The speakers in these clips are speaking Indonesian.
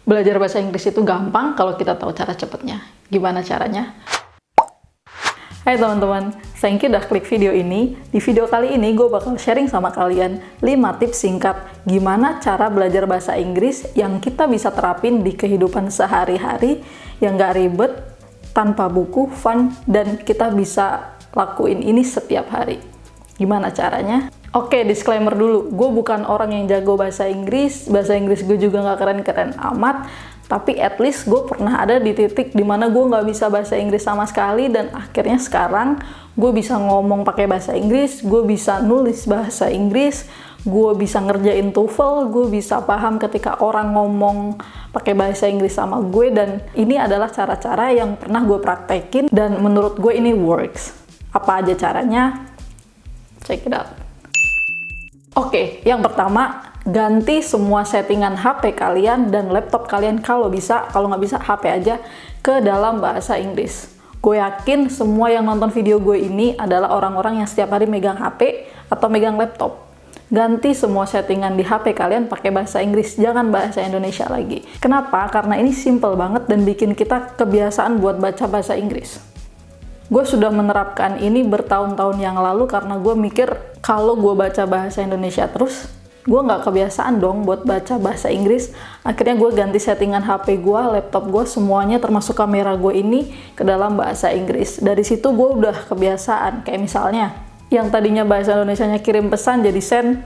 Belajar bahasa Inggris itu gampang kalau kita tahu cara cepatnya. Gimana caranya? Hai teman-teman, thank you udah klik video ini. Di video kali ini gue bakal sharing sama kalian 5 tips singkat gimana cara belajar bahasa Inggris yang kita bisa terapin di kehidupan sehari-hari yang gak ribet, tanpa buku, fun, dan kita bisa lakuin ini setiap hari. Gimana caranya? Oke, disclaimer dulu, gue bukan orang yang jago bahasa Inggris gue juga gak keren-keren amat, tapi at least gue pernah ada di titik dimana gue gak bisa bahasa Inggris sama sekali, dan akhirnya sekarang gue bisa ngomong pakai bahasa Inggris, gue bisa nulis bahasa Inggris, gue bisa ngerjain TOEFL, gue bisa paham ketika orang ngomong pakai bahasa Inggris sama gue, dan ini adalah cara-cara yang pernah gue praktekin, dan menurut gue ini works. Apa aja caranya? Check it out. Oke, yang pertama, ganti semua settingan HP kalian dan laptop kalian kalau bisa, kalau nggak bisa HP aja, ke dalam bahasa Inggris. Gue yakin semua yang nonton video gue ini adalah orang-orang yang setiap hari megang HP atau megang laptop. Ganti semua settingan di HP kalian pakai bahasa Inggris, jangan bahasa Indonesia lagi. Kenapa? Karena ini simple banget dan bikin kita kebiasaan buat baca bahasa Inggris. Gue sudah menerapkan ini bertahun-tahun yang lalu karena gue mikir kalau gue baca bahasa Indonesia terus, gue nggak kebiasaan dong buat baca bahasa Inggris. Akhirnya gue ganti settingan HP gue, laptop gue, semuanya termasuk kamera gue ini ke dalam bahasa Inggris. Dari situ gue udah kebiasaan. Kayak misalnya, yang tadinya bahasa Indonesianya kirim pesan jadi send,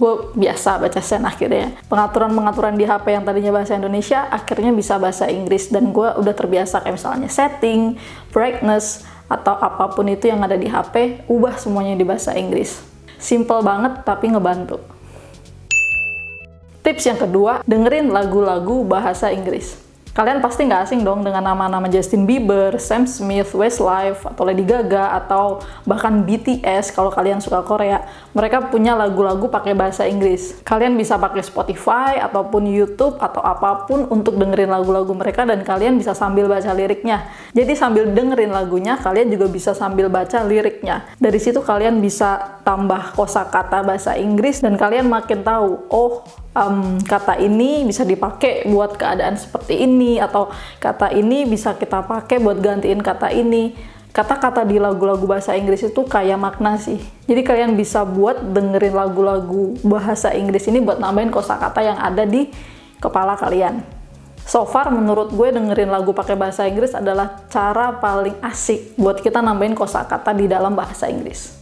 gue biasa baca send akhirnya. Pengaturan-pengaturan di HP yang tadinya bahasa Indonesia akhirnya bisa bahasa Inggris, dan gue udah terbiasa kayak misalnya setting, brightness, atau apapun itu yang ada di HP, ubah semuanya di bahasa Inggris. Simple banget tapi ngebantu. Tips yang kedua, dengerin lagu-lagu bahasa Inggris. Kalian pasti nggak asing dong dengan nama-nama Justin Bieber, Sam Smith, Westlife, atau Lady Gaga, atau bahkan BTS kalau kalian suka Korea. Mereka punya lagu-lagu pakai bahasa Inggris. Kalian bisa pakai Spotify, ataupun YouTube, atau apapun untuk dengerin lagu-lagu mereka, dan kalian bisa sambil baca liriknya. Jadi sambil dengerin lagunya, kalian juga bisa sambil baca liriknya. Dari situ kalian bisa tambah kosakata bahasa Inggris, dan kalian makin tahu, kata ini bisa dipakai buat keadaan seperti ini, atau kata ini bisa kita pakai buat gantiin kata ini. Kata-kata di lagu-lagu bahasa Inggris itu kayak makna sih. Jadi kalian bisa buat dengerin lagu-lagu bahasa Inggris ini buat nambahin kosakata yang ada di kepala kalian. So far menurut gue dengerin lagu pakai bahasa Inggris adalah cara paling asik buat kita nambahin kosakata di dalam bahasa Inggris.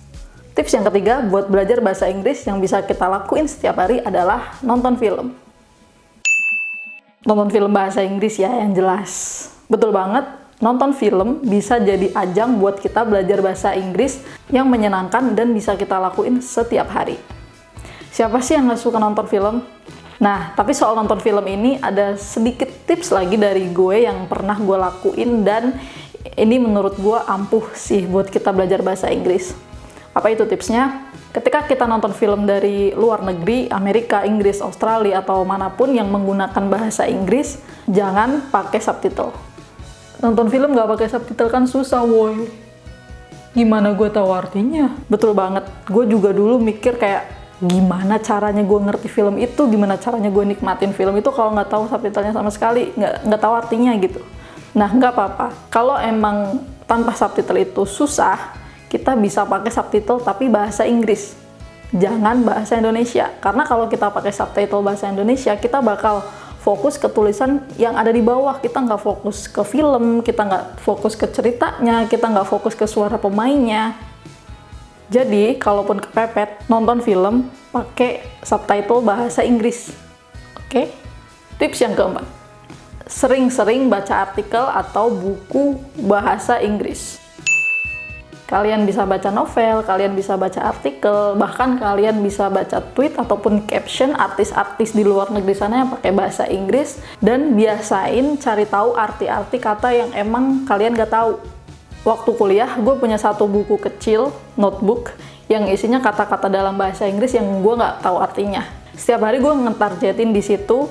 Tips yang ketiga buat belajar bahasa Inggris yang bisa kita lakuin setiap hari adalah nonton film. Nonton film bahasa Inggris ya, yang jelas. Betul banget, nonton film bisa jadi ajang buat kita belajar bahasa Inggris yang menyenangkan dan bisa kita lakuin setiap hari. Siapa sih yang gak suka nonton film? Nah, tapi soal nonton film ini ada sedikit tips lagi dari gue yang pernah gue lakuin, dan ini menurut gue ampuh sih buat kita belajar bahasa Inggris. Apa itu tipsnya? Ketika kita nonton film dari luar negeri, Amerika, Inggris, Australia, atau manapun yang menggunakan bahasa Inggris, jangan pakai subtitle. Nonton film gak pakai subtitle kan susah, woy. Gimana gue tahu artinya? Betul banget. Gue juga dulu mikir kayak, gimana caranya gue ngerti film itu, gimana caranya gue nikmatin film itu kalau nggak tahu subtitlenya sama sekali, nggak tahu artinya gitu. Nah, nggak apa-apa. Kalau emang tanpa subtitle itu susah, kita bisa pakai subtitle tapi bahasa Inggris, jangan bahasa Indonesia. Karena kalau kita pakai subtitle bahasa Indonesia, kita bakal fokus ke tulisan yang ada di bawah. Kita nggak fokus ke film, kita nggak fokus ke ceritanya, kita nggak fokus ke suara pemainnya. Jadi, kalaupun kepepet nonton film, pakai subtitle bahasa Inggris. Oke? Tips yang keempat, sering-sering baca artikel atau buku bahasa Inggris. Kalian bisa baca novel, kalian bisa baca artikel, bahkan kalian bisa baca tweet ataupun caption artis-artis di luar negeri sana yang pakai bahasa Inggris, dan biasain cari tahu arti-arti kata yang emang kalian gak tahu. Waktu kuliah, gue punya satu buku kecil, notebook, yang isinya kata-kata dalam bahasa Inggris yang gue gak tahu artinya. Setiap hari gue ngetargetin di situ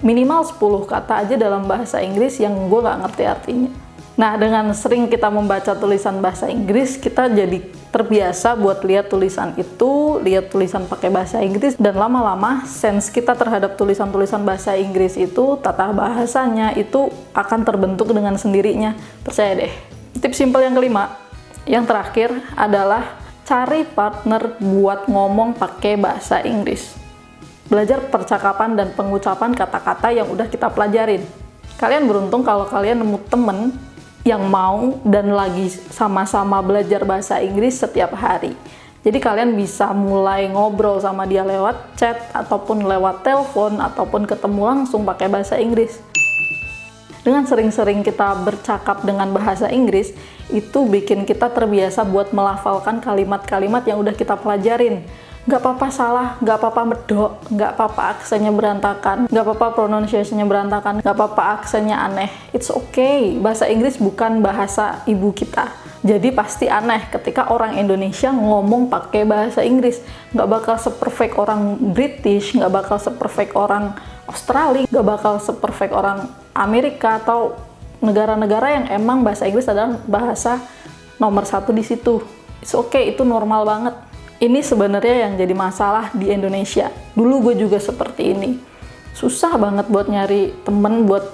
minimal 10 kata aja dalam bahasa Inggris yang gue gak ngerti artinya. Nah, dengan sering kita membaca tulisan bahasa Inggris, kita jadi terbiasa buat lihat tulisan itu, lihat tulisan pakai bahasa Inggris, dan lama-lama sense kita terhadap tulisan-tulisan bahasa Inggris itu, tata bahasanya itu akan terbentuk dengan sendirinya. Percaya deh. Tips simpel yang kelima, yang terakhir adalah cari partner buat ngomong pakai bahasa Inggris. Belajar percakapan dan pengucapan kata-kata yang udah kita pelajarin. Kalian beruntung kalau kalian nemu temen yang mau dan lagi sama-sama belajar bahasa Inggris setiap hari. Jadi kalian bisa mulai ngobrol sama dia lewat chat, ataupun lewat telepon, ataupun ketemu langsung pakai bahasa Inggris. Dengan sering-sering kita bercakap dengan bahasa Inggris, itu bikin kita terbiasa buat melafalkan kalimat-kalimat yang udah kita pelajarin. Nggak apa-apa salah, nggak apa-apa medok, nggak apa-apa aksennya berantakan, nggak apa-apa pronunciation-nya berantakan, nggak apa-apa aksennya aneh. It's okay. Bahasa Inggris bukan bahasa ibu kita. Jadi pasti aneh ketika orang Indonesia ngomong pakai bahasa Inggris. Nggak bakal seperfect orang British, nggak bakal seperfect orang Australia, nggak bakal seperfect orang Amerika atau negara-negara yang emang bahasa Inggris adalah bahasa nomor 1 di situ. It's okay, itu normal banget. Ini sebenarnya yang jadi masalah di Indonesia. Dulu gue juga seperti ini. Susah banget buat nyari temen buat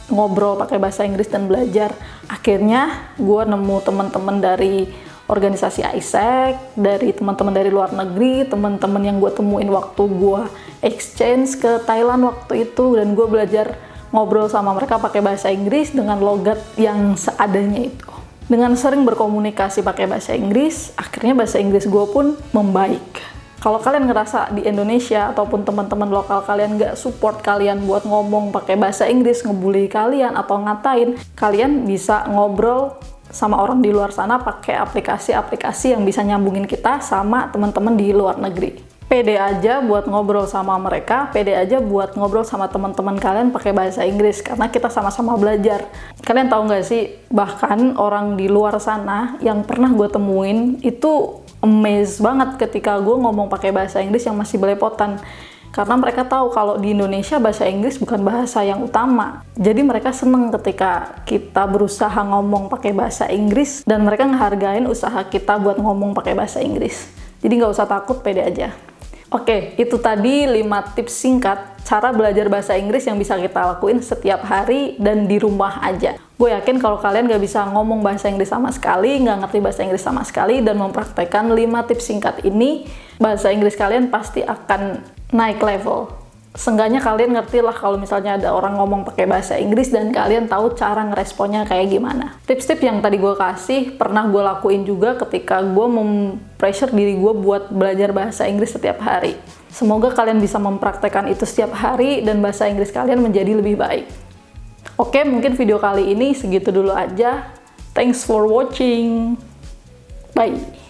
ngobrol pakai bahasa Inggris dan belajar. Akhirnya gue nemu teman-teman dari organisasi AIESEC, dari teman-teman dari luar negeri, teman-teman yang gue temuin waktu gue exchange ke Thailand waktu itu, dan gue belajar ngobrol sama mereka pakai bahasa Inggris dengan logat yang seadanya itu. Dengan sering berkomunikasi pakai bahasa Inggris, akhirnya bahasa Inggris gue pun membaik. Kalau kalian ngerasa di Indonesia ataupun teman-teman lokal kalian nggak support kalian buat ngomong pakai bahasa Inggris, ngebully kalian atau ngatain, kalian bisa ngobrol sama orang di luar sana pakai aplikasi-aplikasi yang bisa nyambungin kita sama teman-teman di luar negeri. Pede aja buat ngobrol sama mereka, pede aja buat ngobrol sama teman-teman kalian pakai bahasa Inggris, karena kita sama-sama belajar. Kalian tahu nggak sih, bahkan orang di luar sana yang pernah gue temuin itu amazed banget ketika gue ngomong pakai bahasa Inggris yang masih belepotan. Karena mereka tahu kalau di Indonesia bahasa Inggris bukan bahasa yang utama. Jadi mereka seneng ketika kita berusaha ngomong pakai bahasa Inggris, dan mereka ngehargain usaha kita buat ngomong pakai bahasa Inggris. Jadi nggak usah takut, pede aja. Oke, itu tadi 5 tips singkat cara belajar bahasa Inggris yang bisa kita lakuin setiap hari dan di rumah aja. Gue yakin kalau kalian gak bisa ngomong bahasa Inggris sama sekali, gak ngerti bahasa Inggris sama sekali, dan mempraktekkan 5 tips singkat ini, bahasa Inggris kalian pasti akan naik level. Seenggaknya kalian ngerti lah kalau misalnya ada orang ngomong pakai bahasa Inggris dan kalian tahu cara ngeresponnya kayak gimana. Tips-tips yang tadi gue kasih pernah gue lakuin juga ketika gue pressure diri gue buat belajar bahasa Inggris setiap hari. Semoga kalian bisa mempraktekkan itu setiap hari dan bahasa Inggris kalian menjadi lebih baik. Oke, mungkin video kali ini segitu dulu aja. Thanks for watching. Bye.